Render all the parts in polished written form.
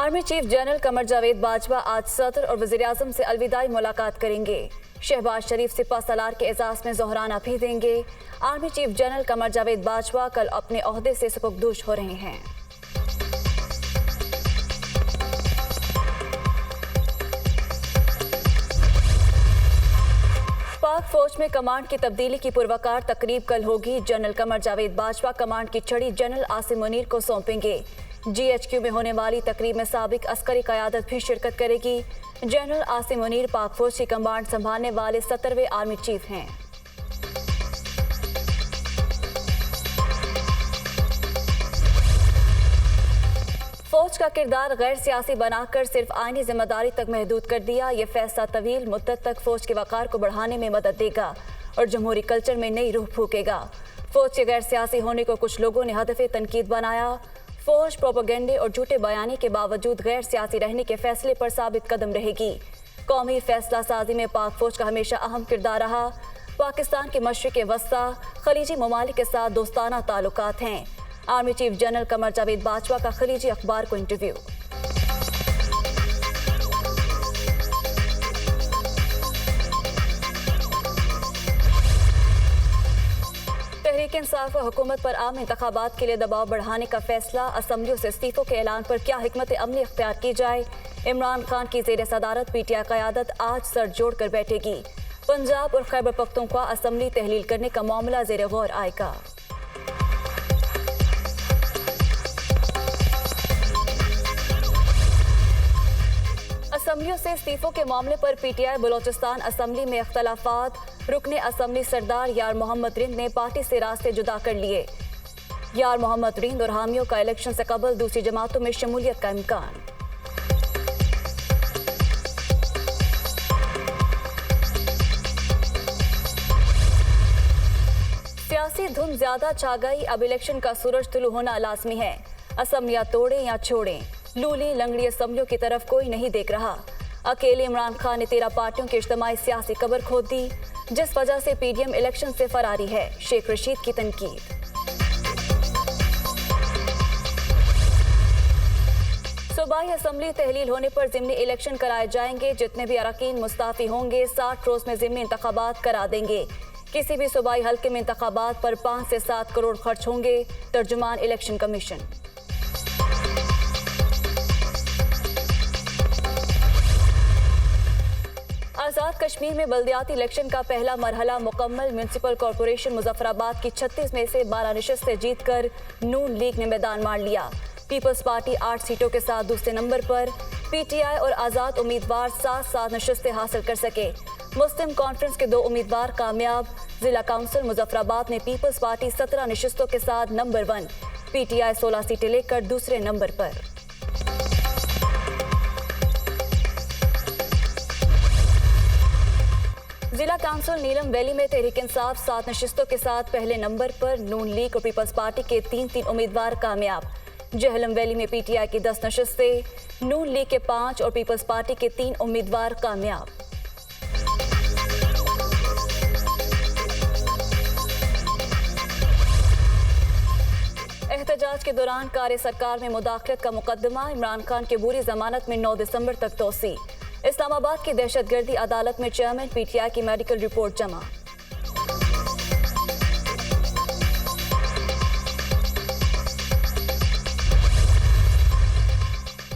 Army chief general Qamar Javed Bajwa आज सदर और वज़ीर-ए-आज़म से अलविदाई मुलाकात करेंगे। शहबाज शरीफ सिपह सलार के एजाज में जोहराना भी देंगे। Army chief general Qamar Javed Bajwa कल अपने ओहदे से सुपुर्दोश हो रहे हैं। पाक फौज में कमांड की तब्दीली की पुरवकार तकरीब कल होगी। जनरल कमर जावेद बाजवा कमांड की छड़ी जनरल आसिम मुनीर को सौंपेंगे। GHQ में होने वाली तकरीब में साबिक अस्करी क़यादत भी शिरकत करेगी। जनरल आसिम मुनीर पाक फौज की कमांड संभालने वाले 17वें आर्मी चीफ हैं। फौज का किरदार गैर सियासी बनाकर सिर्फ आईनी जिम्मेदारी तक महदूद कर दिया। ये फैसला तवील मुद्दत तक फौज के वक़ार को बढ़ाने में मदद देगा और जमहूरी कल्चर में नई रूह फूकेगा। फौज के गैर सियासी होने को कुछ लोगों ने हदफ़े तनकीद बनाया। फौज प्रोपेगेंडे और झूठे बयानी के बावजूद गैर सियासी रहने के फैसले पर साबित कदम रहेगी। कौमी फैसला साजी में पाक फौज का हमेशा अहम किरदार रहा। पाकिस्तान के मशरिक़ वस्ता खलीजी ममालिक के साथ दोस्ताना ताल्लुकात हैं। Army chief general Qamar Javed Bajwa का खलीजी अखबार को इंटरव्यू। तहरीक इंसाफ व हुकूमत पर आम इंतखाबात के लिए दबाव बढ़ाने का फैसला। असम्बलियों से इस्तीफों के ऐलान पर क्या हिकमत अमली इख्तियार की जाए। इमरान खान की ज़ेर सदारत PTI क़यादत आज सर जोड़ कर बैठेगी। पंजाब और खैबर पख्तूनख्वा असम्बली तहलील करने का मामला ज़ेर गौर आएगा। असम्बलियों से इस्तीफों के मामले पर PTI बलोचिस्तान असम्बली में इख्तलाफात। रुकने असम्बली सरदार यार मोहम्मद रिंद ने पार्टी से रास्ते जुदा कर लिए। यार मोहम्मद रिंद और हामियों का इलेक्शन से कबल दूसरी जमातों में शमूलियत का इम्कान। सियासी धुन ज्यादा छा गई। अब इलेक्शन का सूरज तुलू होना लाजमी है। असम्बलियां तोड़ें या छोड़ें, लूली लंगड़ी असम्बलियों की तरफ कोई नहीं देख रहा। अकेले इमरान खान ने 13 पार्टियों की इज्तिमाई सियासी कबर खोद दी, जिस वजह से PDM इलेक्शन से फरारी है। शेख रशीद की तनकीद। सूबाई असम्बली तहलील होने पर ज़िमनी इलेक्शन कराए जाएंगे। जितने भी अरकान मुस्ताफ़ी होंगे 60 रोज़ में ज़िमनी इंतखाबात करा देंगे। किसी भी सूबाई हल्के में इंतखाबात पर 5 से 7 करोड़ खर्च होंगे। तर्जुमान इलेक्शन कमीशन। आज़ाद कश्मीर में बल्दियाती इलेक्शन का पहला मरहला मुकम्मल। म्यूनसिपल कॉरपोरेशन मुजफ्फराबाद की 36 में से 12 नशिस्तें जीतकर नून लीग ने मैदान मार लिया। पीपल्स पार्टी 8 सीटों के साथ दूसरे नंबर पर। PTI और आज़ाद उम्मीदवार 7 नशिस्तें हासिल कर सके। मुस्लिम कॉन्फ्रेंस के 2 उम्मीदवार कामयाब। जिला काउंसिल मुजफ्फराबाद में पीपल्स पार्टी 17 नशिस्तों के साथ नंबर 1। PTI 16 सीटें लेकर दूसरे नंबर पर। जिला काउंसिल नीलम वैली में तहरीक इंसाफ 7 नशिस्तों के साथ पहले नंबर पर। नून लीग और पीपल्स पार्टी के 3 उम्मीदवार कामयाब। जहलम वैली में PTI की 10 नशिस्तें, नून लीग के 5 और पीपल्स पार्टी के 3 उम्मीदवार कामयाब। एहतजाज के दौरान कार्य सरकार में मुदाखलत का मुकदमा। इमरान खान की बुरी जमानत में 9 दिसंबर तक तोसी। इस्लामाबाद की दहशतगर्दी अदालत में चेयरमैन PTI की मेडिकल रिपोर्ट जमा।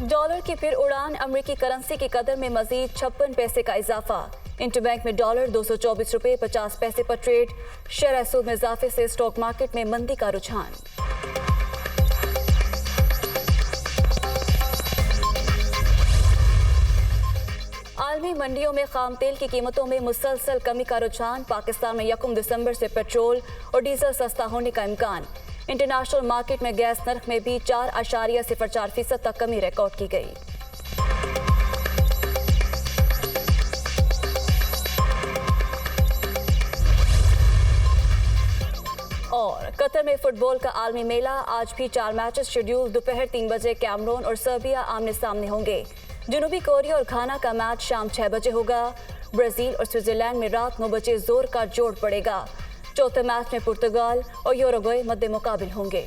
डॉलर की फिर उड़ान। अमेरिकी करेंसी की कदर में मजीद 56 पैसे का इजाफा। इंटरबैंक में डॉलर 224 रुपये 50 पैसे पर ट्रेड। शरह सूद में इजाफे से स्टॉक मार्केट में मंदी का रुझान। आलमी मंडियों में खाम तेल की कीमतों में मुसलसल कमी का रुझान। पाकिस्तान में 1 दिसंबर से पेट्रोल और डीजल सस्ता होने का इम्कान। इंटरनेशनल मार्केट में गैस नर्ख में भी 4.04% तक कमी रिकॉर्ड की गई। और कतर में फुटबॉल का आलमी मेला। आज भी 4 मैचेस शेड्यूल। दोपहर 3 बजे कैमरून और सर्बिया आमने सामने होंगे। जनूबी कोरिया और घाना का मैच शाम 6 बजे होगा। ब्राजील और स्विट्जरलैंड में रात 9 बजे जोर का जोड़ पड़ेगा। चौथे मैच में पुर्तगाल और यूरुग्वे मद्दे मुकाबिल होंगे।